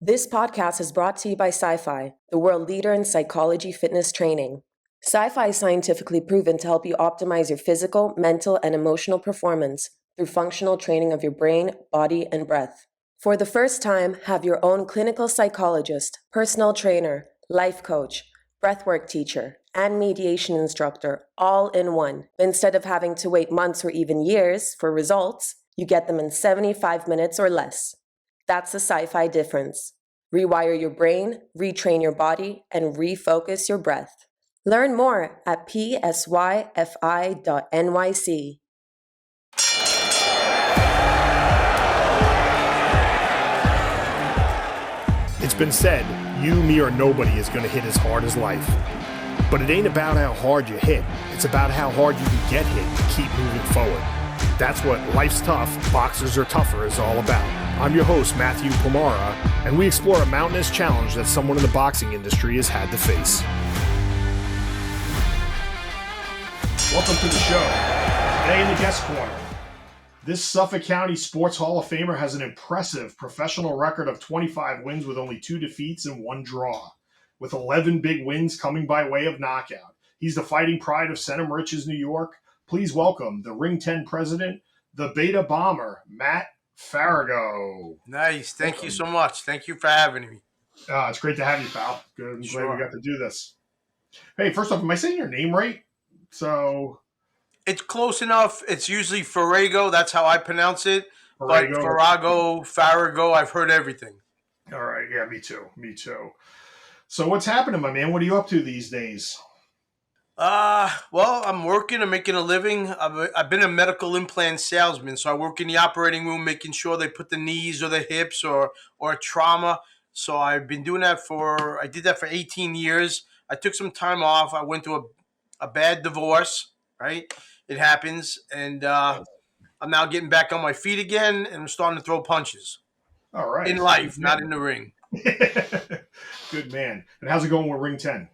This podcast is brought to you by Sci-Fi, the world leader in psychology fitness training. Sci-Fi is scientifically proven to help you optimize your physical, mental, and emotional performance through functional training of your brain, body, and breath. For the first time, have your own clinical psychologist, personal trainer, life coach, breathwork teacher, and mediation instructor all in one. Instead of having to wait months or even years for results, you get them in 75 minutes or less. That's the Sci-Fi difference. Rewire your brain, retrain your body, and refocus your breath. Learn more at psyfi.nyc. It's been said, you, me, or nobody is going to hit as hard as life. But it ain't about how hard you hit. It's about how hard you can get hit to keep moving forward. That's what Life's Tough, Boxers Are Tougher is all about. I'm your host, Matthew Pomara, and we explore a mountainous challenge that someone in the boxing industry has had to face. Welcome to the show. Today in the guest corner, this Suffolk County Sports Hall of Famer has an impressive professional record of 25 wins with only 2 defeats and 1 draw, with 11 big wins coming by way of knockout. He's the fighting pride of Senham Riches, New York. Please welcome the Ring 10 president, the Beta Bomber, Matt Farrago. Nice. Thank you so much. Thank you for having me. It's great to have you, pal. Good. I'm glad we got to do this. Hey, first off, am I saying your name right? It's close enough. It's usually Farrago. That's how I pronounce it. Farrago. But Farrago, I've heard everything. All right. Yeah, me too. So what's happening, my man? What are you up to these days? Well, I'm working. I'm making a living. I've been a medical implant salesman, so I work in the operating room, making sure they put the knees or the hips or trauma. So I've been doing that I did that for 18 years. I took some time off. I went through a bad divorce, right? It happens. And I'm now getting back on my feet again, and I'm starting to throw punches. All right. In life, not in the ring. Good man. And how's it going with Ring 10?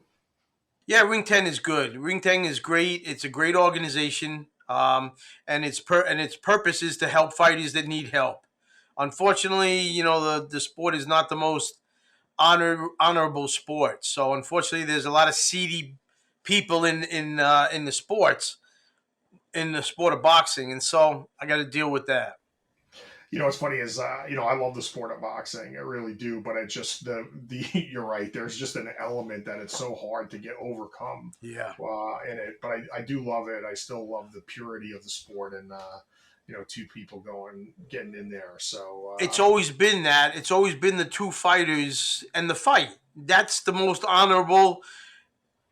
Yeah, Ring 10 is good. Ring 10 is great. It's a great organization, and its purpose is to help fighters that need help. Unfortunately, the sport is not the most honorable sport. So unfortunately, there's a lot of seedy people in the sport of boxing, and so I got to deal with that. What's funny is, I love the sport of boxing. I really do. But it's just you're right. There's just an element that it's so hard to get overcome. Yeah. In it. But I do love it. I still love the purity of the sport and, 2 people getting in there. So it's always been that. It's always been the 2 fighters and the fight. That's the most honorable.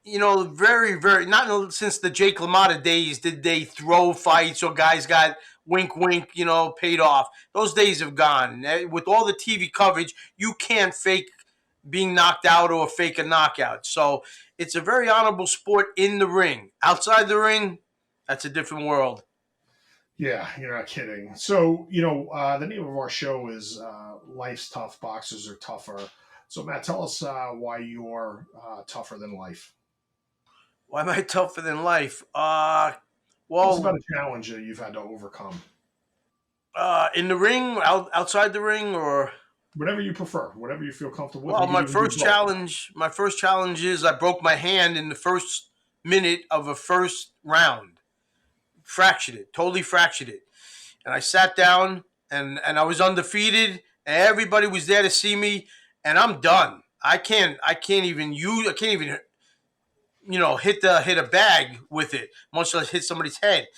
Very, very, not since the Jake LaMotta days did they throw fights or guys got wink, wink, paid off. Those days have gone. With all the TV coverage, you can't fake being knocked out or fake a knockout. So it's a very honorable sport in the ring. Outside the ring, that's a different world. Yeah, you're not kidding. So, the name of our show is Life's Tough, Boxers Are Tougher. So, Matt, tell us why you're tougher than life. Why am I tougher than life? It's about a challenge that you've had to overcome. In the ring, outside the ring, or whatever you prefer, whatever you feel comfortable with. Well, my first challenge is I broke my hand in the first minute of a first round. Totally fractured it. And I sat down and I was undefeated and everybody was there to see me and I'm done. I can't even hit a bag with it, much less hit somebody's head.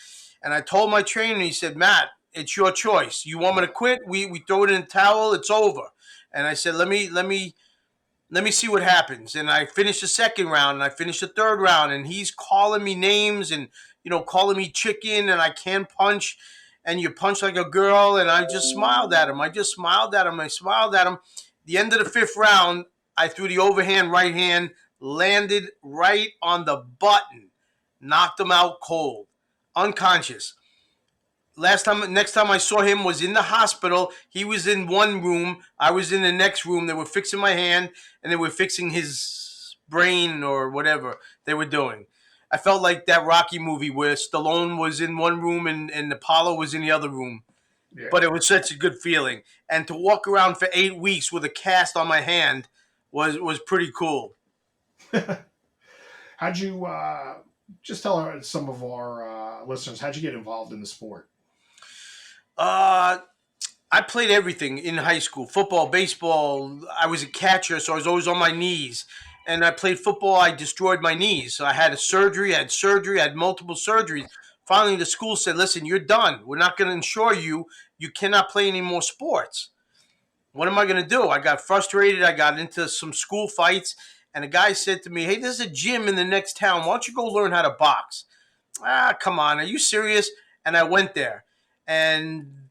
And I told my trainer, he said, Matt, it's your choice. You want me to quit? We throw it in the towel, it's over. And I said, let me see what happens. And I finished the second round and I finished the third round and he's calling me names and, calling me chicken and I can't punch and you punch like a girl. And I just smiled at him. The end of the fifth round, I threw the overhand right hand, landed right on the button, knocked him out cold, unconscious. Next time I saw him was in the hospital. He was in one room. I was in the next room. They were fixing my hand and they were fixing his brain or whatever they were doing. I felt like that Rocky movie where Stallone was in one room and Apollo was in the other room. Yeah. but it was such a good feeling. And to walk around for 8 weeks with a cast on my hand was pretty cool. How'd you just tell some of our listeners how'd you get involved in the sport? Uh, I played everything in high school: football, baseball. I was a catcher, so I was always on my knees. And I played football. I destroyed my knees. So I had a surgery. I had surgery. I had multiple surgeries. Finally, the school said, "Listen, you're done. We're not going to insure you. You cannot play any more sports." What am I going to do? I got frustrated. I got into some school fights, and a guy said to me, "Hey, there's a gym in the next town. Why don't you go learn how to box?" Ah, come on. Are you serious? And I went there, and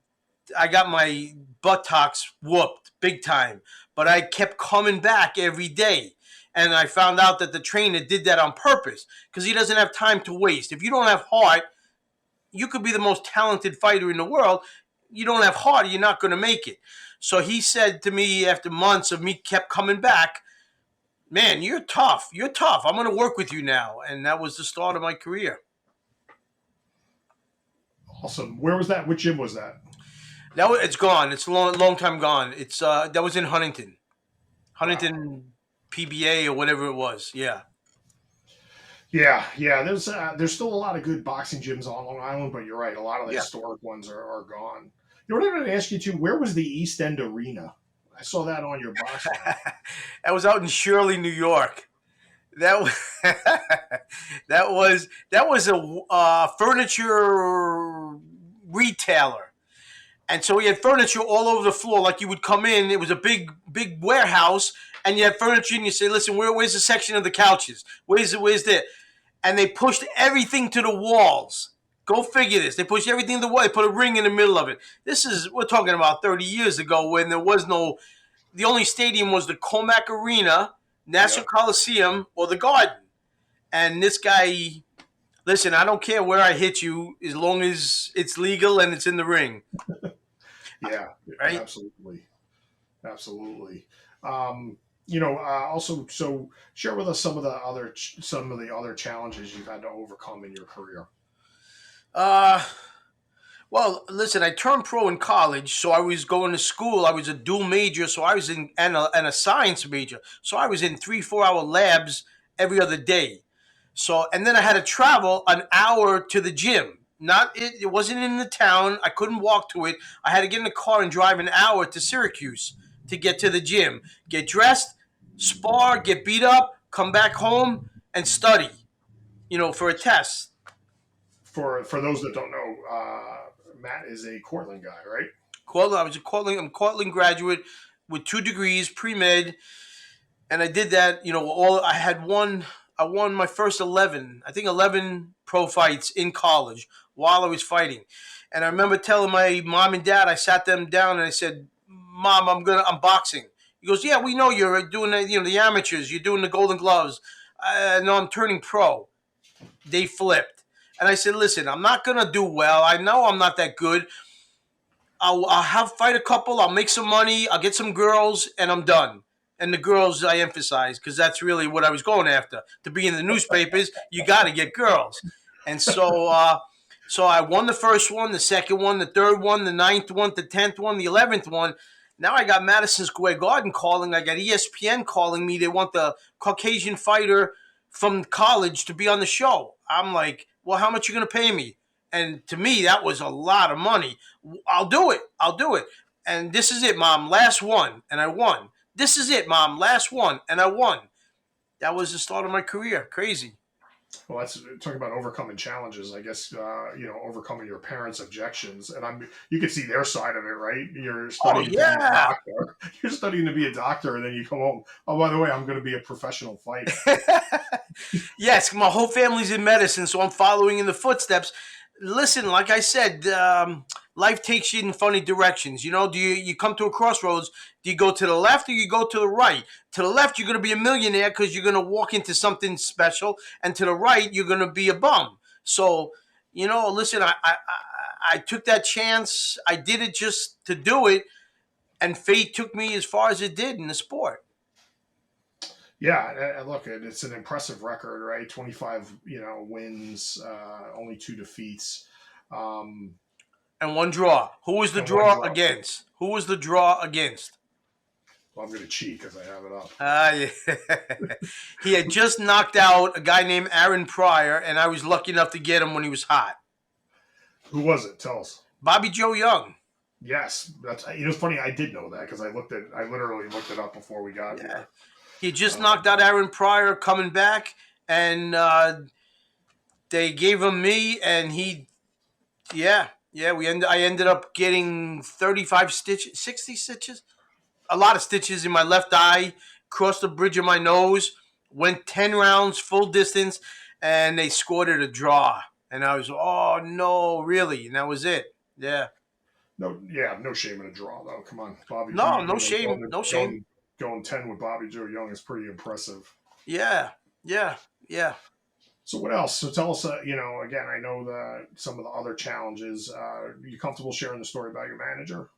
I got my buttocks whooped big time, but I kept coming back every day. And I found out that the trainer did that on purpose because he doesn't have time to waste. If you don't have heart, you could be the most talented fighter in the world. You don't have heart, you're not going to make it. So he said to me after months of me kept coming back, "Man, you're tough. You're tough. I'm going to work with you now." And that was the start of my career. Awesome. Where was that? Which gym was that? It's gone. It's a long time gone. It's that was in Huntington. Wow. Huntington PBA or whatever it was. Yeah. Yeah. There's still a lot of good boxing gyms on Long Island, but you're right. A lot of the Yeah. historic ones are gone. You know what I'm going to ask you too? Where was the East End Arena? I saw that on your box line. That was out in Shirley, New York. That was that was a furniture retailer. And so he had furniture all over the floor. Like you would come in, it was a big warehouse, and you had furniture, and you say, "Listen, where's the section of the couches? Where's that?" And they pushed everything to the walls. Go figure this. They pushed everything to the wall. They put a ring in the middle of it. We're talking about 30 years ago when there was no, the only stadium was the Comac Arena, National Yep. Coliseum, or the Garden. And this guy, listen, I don't care where I hit you as long as it's legal and it's in the ring, Yeah. right? Absolutely. Absolutely. Um, also, so share with us some of the other challenges you've had to overcome in your career. Uh, well, listen, I turned pro in college, so I was going to school. I was a dual major, so I was in and a science major. So I was in 3 4 hour labs every other day. So and then I had to travel an hour to the gym. It wasn't in the town. I couldn't walk to it. I had to get in the car and drive an hour to Syracuse to get to the gym. Get dressed, spar, get beat up, come back home and study, for a test. For those that don't know, Matt is a Cortland guy, right? Cortland, I'm a Cortland graduate with 2 degrees, pre-med, and I did that. All I won my first 11, I think 11 pro fights in college while I was fighting. And I remember telling my mom and dad, I sat them down and I said, "Mom, I'm boxing." He goes, "Yeah, we know you're doing the amateurs, you're doing the Golden Gloves." No, I'm turning pro. They flipped. And I said, "Listen, I'm not gonna do well. I know I'm not that good. I'll have fight a couple. I'll make some money. I'll get some girls, and I'm done." And the girls I emphasize because that's really what I was going after. To be in the newspapers, you got to get girls. And so I won the first one, the second one, the third one, the ninth one, the 10th one, the 11th one. Now I got Madison Square Garden calling. I got ESPN calling me. They want the Caucasian fighter from college to be on the show. I'm like, "Well, how much are you going to pay me?" And to me, that was a lot of money. "I'll do it. I'll do it." And this is it, Mom. Last one. And I won. "This is it, Mom. Last one. And I won. That was the start of my career. Crazy. Well, that's talking about overcoming challenges. I guess overcoming your parents' objections, and you can see their side of it, right? You're Oh, studying to be a yeah. doctor. You're studying to be a doctor, and then you come home. Oh, by the way, I'm going to be a professional fighter. Yes, my whole family's in medicine, so I'm following in the footsteps. Listen, like I said, life takes you in funny directions. Do you come to a crossroads? Do you go to the left or you go to the right? To the left, you're going to be a millionaire because you're going to walk into something special, and to the right, you're going to be a bum. So, listen, I took that chance. I did it just to do it, and fate took me as far as it did in the sport. Yeah, and look, it's an impressive record, right? 25, wins, only two defeats. Um, And one draw. Who was the And one draw draw. against? Who was the draw against? Well, I'm going to cheat because I have it up. Yeah. He had just knocked out a guy named Aaron Pryor, and I was lucky enough to get him when he was hot. Who was it? Tell us. Bobby Joe Young. Yes, that's it's funny. I did know that because I literally looked it up before we got here. He just knocked out Aaron Pryor coming back, and they gave him me, and I ended up getting 35 stitches, 60 stitches, a lot of stitches in my left eye, crossed the bridge of my nose, went 10 rounds, full distance, and they scored it a draw. And I was, oh, no, really? And that was it. Yeah. No shame in a draw, though. Come on, Bobby. No shame. No shame. Going 10 with Bobby Joe Young is pretty impressive. Yeah. So what else? So tell us, again, I know some of the other challenges. Are you comfortable sharing the story about your manager?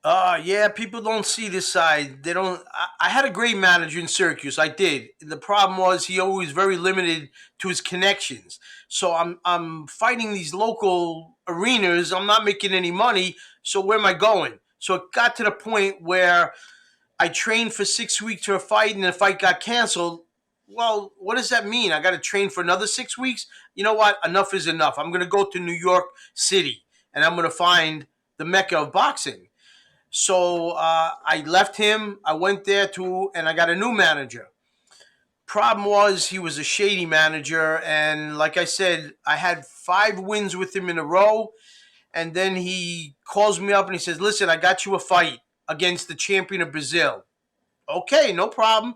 Yeah, people don't see this side. They don't. I had a great manager in Syracuse. I did. The problem was he always very limited to his connections. So I'm fighting these local arenas. I'm not making any money. So where am I going? So it got to the point where I trained for 6 weeks for a fight, and the fight got canceled. Well, what does that mean? I got to train for another 6 weeks? You know what? Enough is enough. I'm going to go to New York City, and I'm going to find the mecca of boxing. So I left him. I went there and I got a new manager. Problem was he was a shady manager, and like I said, I had 5 wins with him in a row, and then he calls me up and he says, "Listen, I got you a fight against the champion of Brazil." Okay, no problem.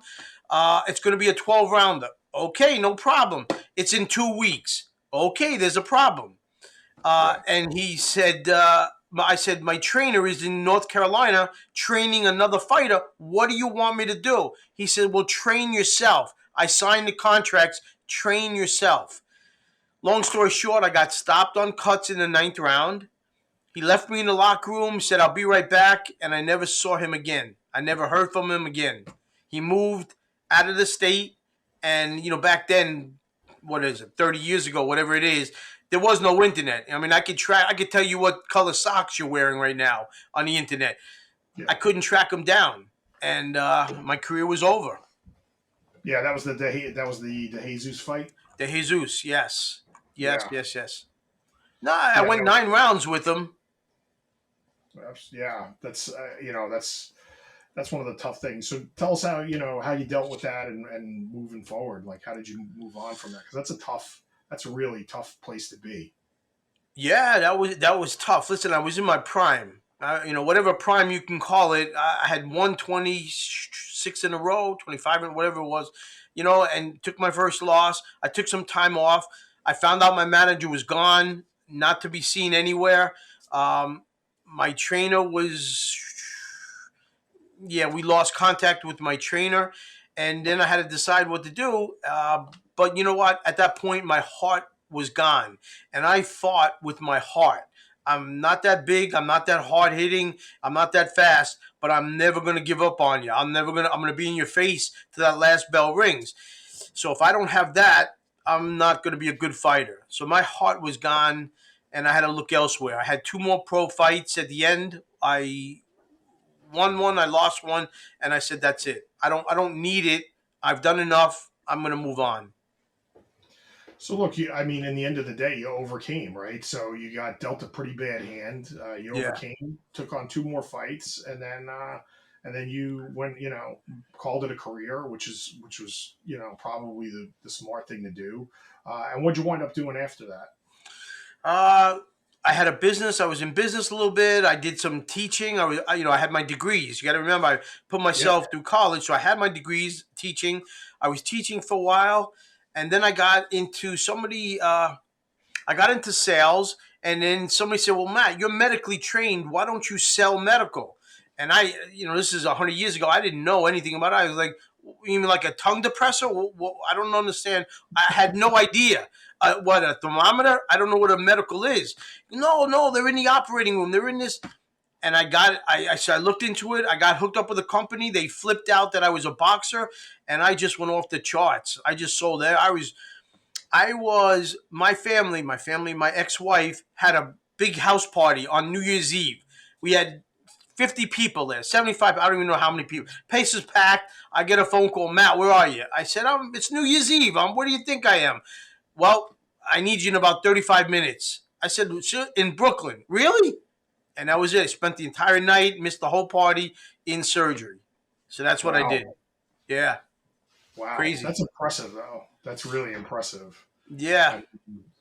It's going to be a 12-rounder. Okay, no problem. It's in 2 weeks. Okay, there's a problem. And he said, I said, my trainer is in North Carolina training another fighter. What do you want me to do? He said, well, train yourself. I signed the contracts. Train yourself. Long story short, I got stopped on cuts in the 9th round. He left me in the locker room, said, I'll be right back. And I never saw him again. I never heard from him again. He moved out of the state. And, back then, 30 years ago, whatever it is, there was no internet. I mean, I could tell you what color socks you're wearing right now on the internet. Yeah. I couldn't track him down, and my career was over. Yeah, that was the Jesus fight. The Jesus, yes. No, I went 9 rounds with him. Yeah, that's that's one of the tough things. So tell us how you dealt with that and moving forward. Like, how did you move on from that? Because that's a really tough place to be. Yeah, that was tough. Listen, I was in my prime. Whatever prime you can call it. I had won 26 in a row, 25 and whatever it was, and took my first loss. I took some time off. I found out my manager was gone, not to be seen anywhere. My trainer was, we lost contact with my trainer, and then I had to decide what to do. But you know what? At that point, my heart was gone, and I fought with my heart. I'm not that big. I'm not that hard hitting. I'm not that fast, but I'm never going to give up on you. I'm going to be in your face till that last bell rings. So if I don't have that, I'm not going to be a good fighter. So my heart was gone, and I had to look elsewhere. I had 2 more pro fights at the end. I won one, I lost one, and I said, that's it. I don't need it. I've done enough. I'm going to move on. So look, in the end of the day, you overcame, right? So you got dealt a pretty bad hand. You overcame, took on 2 more fights, and then you went, called it a career, which was probably the smart thing to do. And what'd you wind up doing after that? I had a business. I was in business a little bit. I did some teaching. I had my degrees. You got to remember, I put myself through college, so I had my degrees teaching. I was teaching for a while. And then I got into sales, and then somebody said, well, Matt, you're medically trained. Why don't you sell medical? And this is 100 years ago. I didn't know anything about it. I was like, you mean like a tongue depressor? Well, I don't understand. I had no idea. What, a thermometer? I don't know what a medical is. No, they're in the operating room. They're in this. And I got it. I looked into it. I got hooked up with a company. They flipped out that I was a boxer, and I just went off the charts. I just sold that. My ex-wife had big house party on New Year's Eve. We had 50 people there, 75. I don't even know how many people. Place is packed. I get a phone call. Matt, where are you? I said, it's New Year's Eve. Where do you think I am? Well, I need you in about 35 minutes. I said, in Brooklyn. Really? And that was it. I spent the entire night, missed the whole party in surgery. So that's what I did. Yeah. Wow. Crazy. That's impressive, though. That's really impressive. Yeah.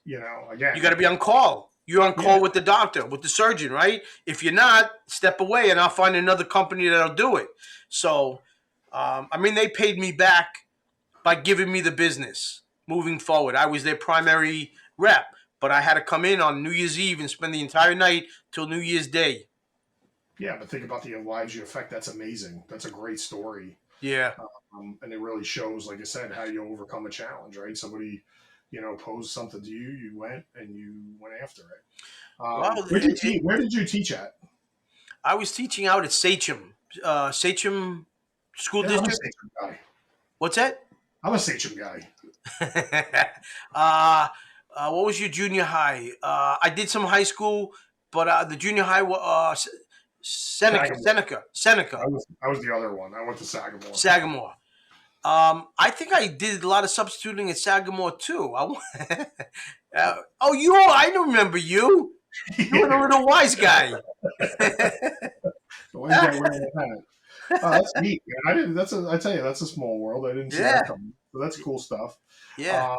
Again, you got to be on call. You're on call with the doctor, with the surgeon, right? If you're not, step away and I'll find another company that'll do it. So, they paid me back by giving me the business moving forward. I was their primary rep, but I had to come in on New Year's Eve and spend the entire night till New Year's Day. Yeah, but think about the lives you affect. That's amazing. That's a great story. Yeah. And it really shows, like I said, how you overcome a challenge, right? Somebody, posed something to you, you went and you went after it. Where did you teach at? I was teaching out at Sachem School District. I'm a Sachem guy. What's that? I'm a Sachem guy. What was your junior high? I did some high school, but the junior high was Seneca. I was the other one. I went to Sagamore. I think I did a lot of substituting at Sagamore too. I don't remember you. You were a little wise guy. Wise guy wearing a hat. That's neat. I tell you, that's a small world. I didn't see that coming. So that's cool stuff. Yeah.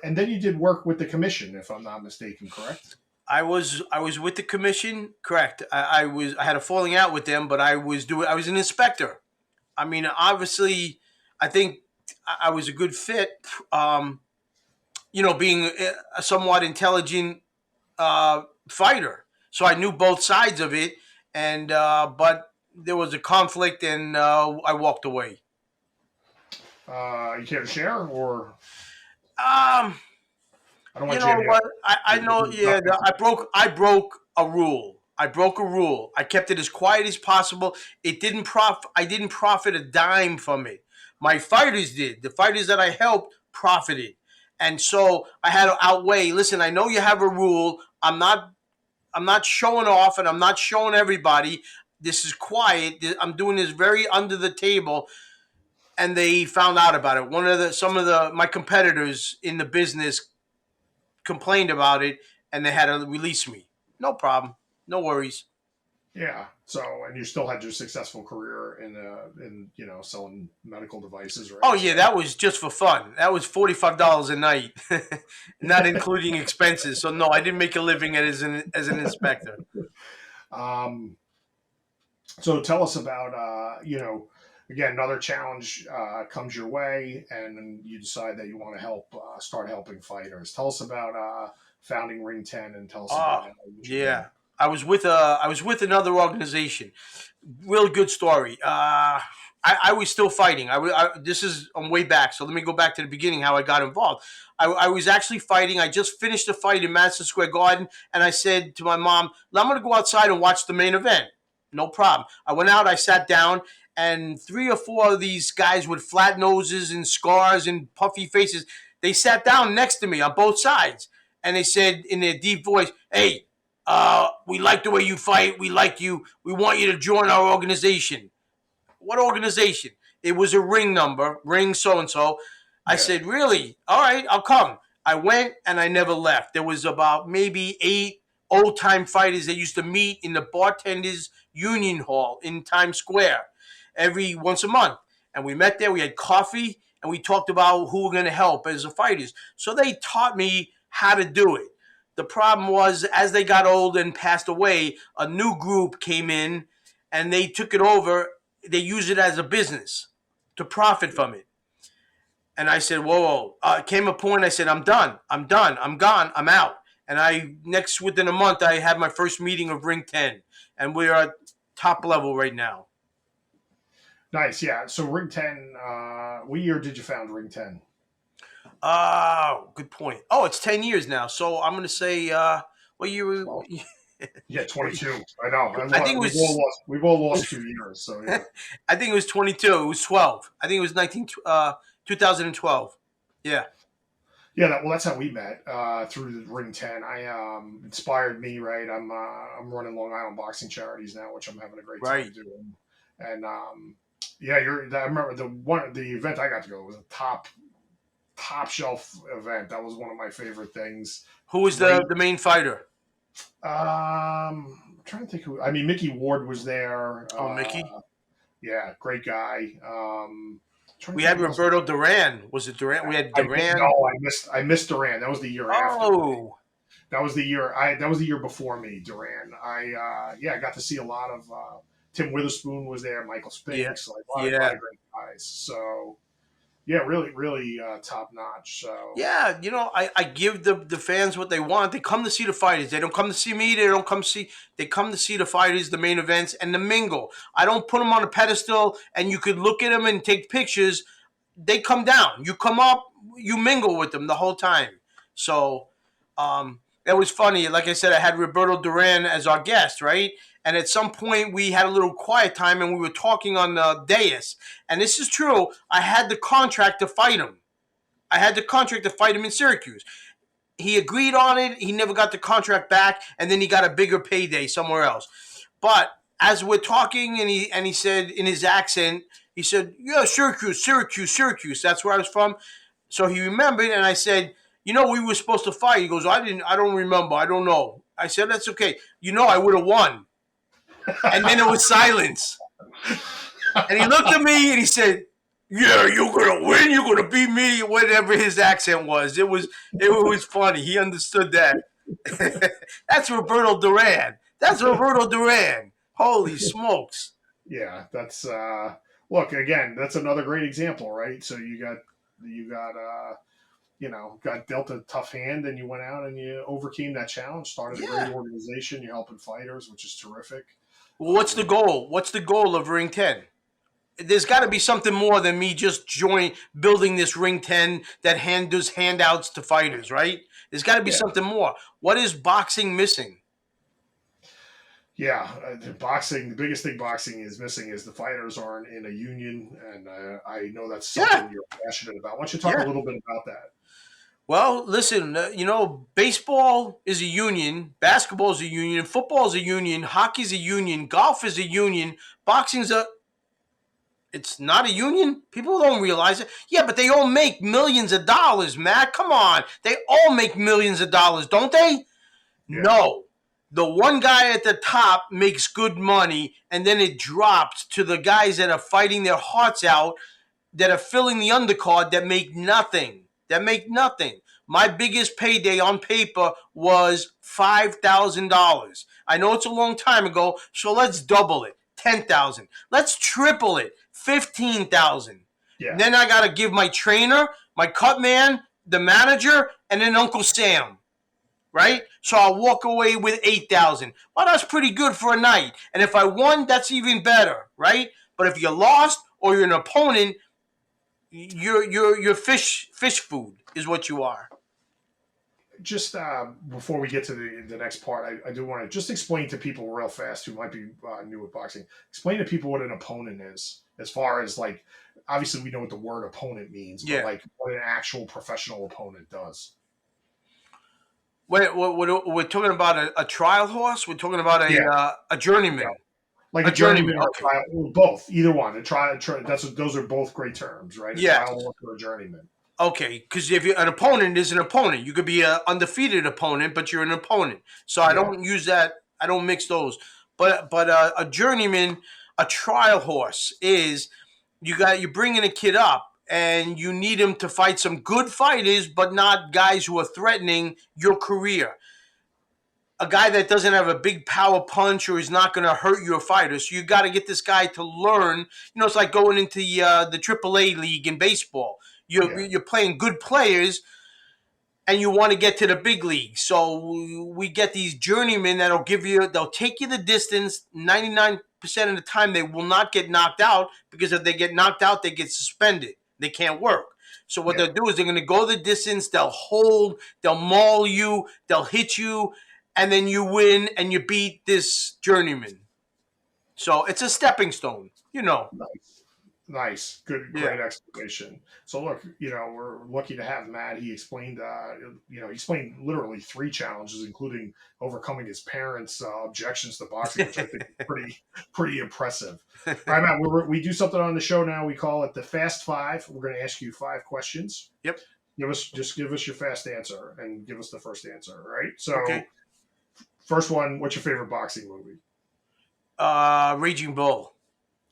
And then you did work with the commission, if I'm not mistaken, correct? I was with the commission, correct. I had a falling out with them, but I was an inspector. Obviously, I think I was a good fit. Being a somewhat intelligent fighter, so I knew both sides of it. And but there was a conflict, and I walked away. You care to share, or? I don't want what? I know. Yeah, I broke a rule. I kept it as quiet as possible. I didn't profit a dime from it. My fighters did. The fighters that I helped profited, and so I had to outweigh. Listen, I know you have a rule. I'm not showing off, and I'm not showing everybody. This is quiet. I'm doing this very under the table. And they found out about it. Some of my competitors in the business complained about it, and they had to release me. No problem, no worries. Yeah. So, and you still had your successful career in selling medical devices, right? Oh yeah, that was just for fun. That was $45 a night, not including expenses. So no, I didn't make a living as an inspector. So tell us about again, another challenge comes your way, and you decide that you want to start helping fighters. Tell us about founding Ring 10, and tell us about how you did. I was with another organization. Real good story. I was still fighting. This is on way back, so let me go back to the beginning how I got involved. I was actually fighting. I just finished a fight in Madison Square Garden, and I said to my mom, "I'm going to go outside and watch the main event." No problem. I went out. I sat down. And 3 or 4 of these guys with flat noses and scars and puffy faces, they sat down next to me on both sides. And they said in their deep voice, "Hey, we like the way you fight. We like you. We want you to join our organization." What organization? It was a ring number, ring so-and-so. I said, "Really? All right, I'll come." I went and I never left. There was about maybe 8 old-time fighters that used to meet in the Bartenders Union Hall in Times Square every once a month. And we met there, we had coffee, and we talked about who we're going to help as the fighters. So they taught me how to do it. The problem was, as they got old and passed away, a new group came in, and they took it over. They used it as a business to profit from it. And I said, whoa. Came a point, I said, I'm done, I'm gone, I'm out. And within a month, I had my first meeting of Ring 10. And we're at top level right now. Nice, yeah. So Ring 10, what year did you found Ring 10? Good point. Oh, it's 10 years now. So I'm going to say, what year? Yeah, 22. I know. I think we've all lost 2 years. So yeah. I think it was 22. It was 12. I think it was 2012. Yeah. Yeah, that's how we met through the Ring 10. I inspired me, right? I'm running Long Island boxing charities now, which I'm having a great time Right. doing. And yeah, I remember the event I got to go was a top shelf event. That was one of my favorite things. Who was Great. the main fighter? I'm trying to think who. I mean, Mickey Ward was there. Oh, Mickey. Yeah, great guy. Trying to We think had who else. Roberto Duran. Was it Duran? We had I didn't Duran. know. I missed Duran. That was the year after. Oh, That was the year. That was the year before me. Duran. I got to see a lot of. Tim Witherspoon was there. Michael yeah, Spinks. Like a lot yeah. of great guys. So yeah, really, really top notch. So Yeah, I give the fans what they want. They come to see the fighters. They don't come to see me. They come to see the fighters, the main events, and the mingle. I don't put them on a pedestal and you could look at them and take pictures. They come down. You come up, you mingle with them the whole time. So it was funny. Like I said, I had Roberto Duran as our guest, right? And at some point we had a little quiet time and we were talking on the dais. And this is true. I had the contract to fight him. I had the contract to fight him in Syracuse. He agreed on it. He never got the contract back, and then he got a bigger payday somewhere else. But as we're talking, and he said in his accent, he said, "Yeah, Syracuse, Syracuse, Syracuse. That's where I was from." So he remembered, and I said, we were supposed to fight." He goes, I don't remember. I don't know." I said, "That's okay. I would have won." And then it was silence. And he looked at me and he said, "Yeah, you're gonna win. You're gonna beat me." Whatever his accent was, it was funny. He understood that. That's Roberto Duran. That's Roberto Duran. Holy smokes! yeah, that's look again. That's another great example, right? So you got got dealt a tough hand, and you went out and you overcame that challenge. Started a great Yeah. organization. You're helping fighters, which is terrific. Well, what's the goal? What's the goal of Ring 10? There's got to be something more than me just building this Ring 10 that does handouts to fighters, right? There's got to be Yeah, something more. What is boxing missing? yeah. The boxing, the biggest thing boxing is missing is the fighters aren't in a union, and I know that's Yeah, something you're passionate about. Why don't you talk a yeah. little bit about that? Well, listen, baseball is a union, basketball is a union, football is a union, hockey is a union, golf is a union, boxing's it's not a union. People don't realize it. Yeah, but they all make millions of dollars, Matt. Come on. They all make millions of dollars, don't they? Yeah, No. The one guy at the top makes good money, and then it drops to the guys that are fighting their hearts out, that are filling the undercard, that make nothing. That make nothing. My biggest payday on paper was $5,000. I know it's a long time ago, so let's double it. 10,000. Let's triple it. 15,000. yeah, Then I got to give my trainer, my cut man, the manager, and then Uncle Sam, right? So I'll walk away with 8,000. Well, that's pretty good for a night. And if I won, that's even better, right? But if you lost or you're an opponent, you're fish food is what you are. just before we get to the next part, I do want to just explain to people real fast who might be new with boxing. Explain to people what an opponent is, as far as like, obviously we know what the word opponent means, but Yeah. like what an actual professional opponent does. Wait, we're talking about a trial horse. We're talking about Yeah, a journeyman. like A a journeyman journeyman. or a Okay. trial, or both, either one. Those are both great terms, right? A Yeah. trial horse or a journeyman. Okay. Because if you're an opponent, is an opponent. You could be an undefeated opponent, but you're an opponent. So I Yeah, don't use that. I don't mix those. But a journeyman, a trial horse is you're bringing a kid up. And you need him to fight some good fighters, but not guys who are threatening your career. A guy that doesn't have a big power punch or is not going to hurt your fighter. So you got to get this guy to learn. It's like going into the AAA league in baseball. yeah. You're playing good players, and you want to get to the big league. So we get these journeymen they'll take you the distance. 99% of the time, they will not get knocked out, because if they get knocked out, they get suspended. They can't work. So what Yeah. they'll do is they're going to go the distance. They'll hold. They'll maul you. They'll hit you, and then you win and you beat this journeyman. So it's a stepping stone. Nice. Nice, good, Yeah. great explanation. So look, we're lucky to have Matt. He explained, he explained literally 3 challenges, including overcoming his parents' objections to boxing, which I think is pretty impressive. All right, Matt, we do something on the show now. We call it the Fast Five. We're going to ask you 5 questions. Yep. Give us your fast answer and give us the first answer. All right. So, Okay. first one, what's your favorite boxing movie? Raging Bull.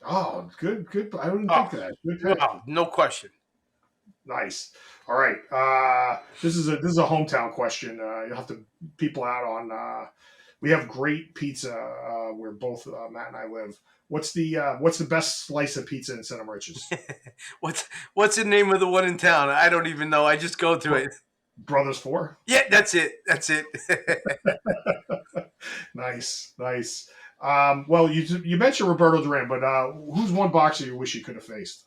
Oh, good. I wouldn't think that. Good pick. Wow, no question. Nice. All right. This is a hometown question. You'll have to people out on. We have great pizza where both Matt and I live. What's the best slice of pizza in Center Riches? What's the name of the one in town? I don't even know. I just go to it. Brothers 4. Yeah, that's it. Nice. Well, you mentioned Roberto Duran, but who's one boxer you wish you could have faced?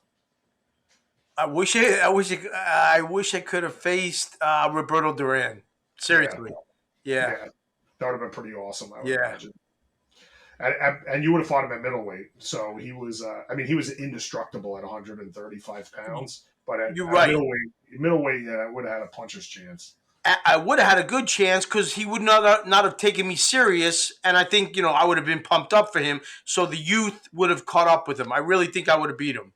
I wish I could have faced Roberto Duran. Seriously. Yeah. That would have been pretty awesome, I would Yeah. imagine. And you would have fought him at middleweight, so he was. He was indestructible at 135 pounds. But at middleweight, would have had a puncher's chance. I would have had a good chance because he would not have taken me serious, and I think I would have been pumped up for him. So the youth would have caught up with him. I really think I would have beat him.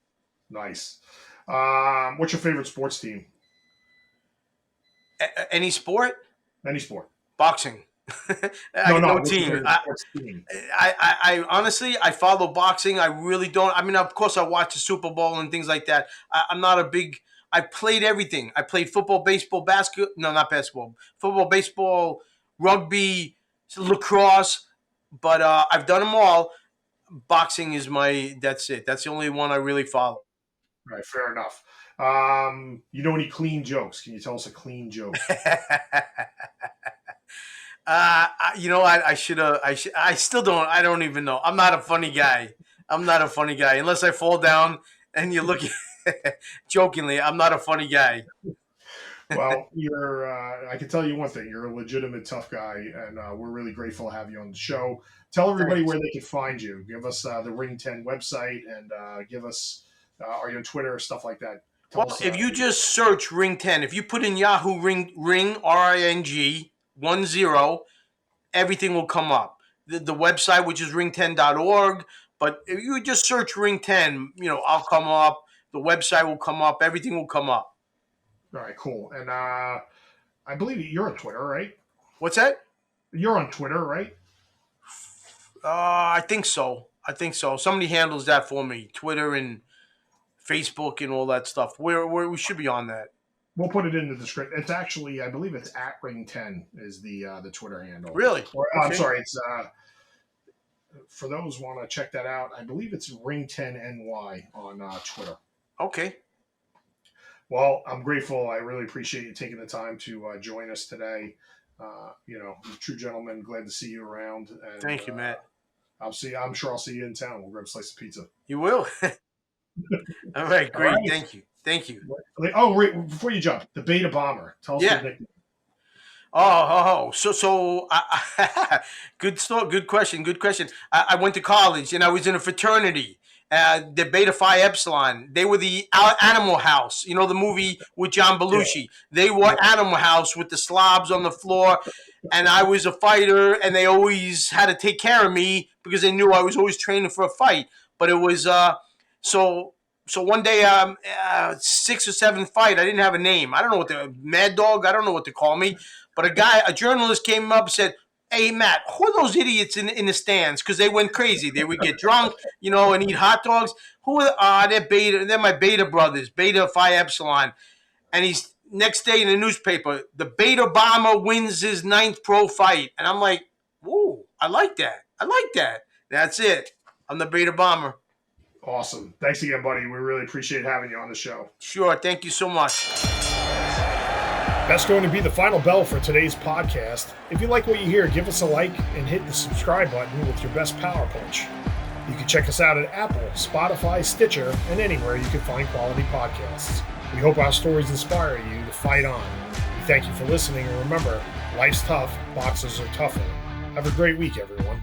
Nice. What's your favorite sports team? Any sport? Any sport. Boxing. No team. I honestly, I follow boxing. I really don't. I mean, of course, I watch the Super Bowl and things like that. I'm not a big. I played everything. I played football, baseball, basketball. No, not basketball. Football, baseball, rugby, lacrosse. But I've done them all. Boxing is that's it. That's the only one I really follow. Right, fair enough. Any clean jokes? Can you tell us a clean joke? I should have. I still don't. I don't even know. I'm not a funny guy. Unless I fall down and you look. Jokingly, I'm not a funny guy. Well, I can tell you one thing. You're a legitimate tough guy, and we're really grateful to have you on the show. Tell everybody where they can find you. Give us the Ring 10 website, and give us. Are you on Twitter, stuff like that? If you just search Ring 10, if you put in Yahoo Ring RING 10, everything will come up. The website, which is ring10.org, but if you just search Ring 10, I'll come up. The website will come up. Everything will come up. All right, cool. And I believe you're on Twitter, right? What's that? You're on Twitter, right? I think so. Somebody handles that for me. Twitter and Facebook and all that stuff. We should be on that. We'll put it in the description. It's actually, I believe it's at Ring10 is the Twitter handle. Really? I'm sorry. It's for those who want to check that out. I believe it's Ring10NY on Twitter. Okay. Well, I'm grateful. I really appreciate you taking the time to join us today. True gentleman. Glad to see you around. And, thank you, Matt. I'm sure I'll see you in town. We'll grab a slice of pizza. You will. All right, great. All right. Thank you. Oh, wait, before you jump, the Beta Bomber. Tell us your nickname. So good question. I went to college and I was in a fraternity. The Beta Phi Epsilon. They were the Animal House. The movie with John Belushi. Yeah. They were Animal House with the slobs on the floor. And I was a fighter, and they always had to take care of me because they knew I was always training for a fight. But it was so one day, 6 or 7 fight. I didn't have a name. I don't know what Mad Dog. I don't know what to call me. But a journalist came up and said, "Hey, Matt, who are those idiots in the stands?" Because they went crazy. They would get drunk, and eat hot dogs. Who are they're Beta? They're my Beta brothers, Beta Phi Epsilon. And he's next day in the newspaper, the Beta Bomber wins his 9th pro fight. And I'm like, "Whoa, I like that. That's it. I'm the Beta Bomber." Awesome. Thanks again, buddy. We really appreciate having you on the show. Sure. Thank you so much. That's going to be the final bell for today's podcast. If you like what you hear, give us a like and hit the subscribe button with your best power punch. You can check us out at Apple, Spotify, Stitcher, and anywhere you can find quality podcasts. We hope our stories inspire you to fight on. We thank you for listening, and remember, life's tough, boxers are tougher. Have a great week, everyone.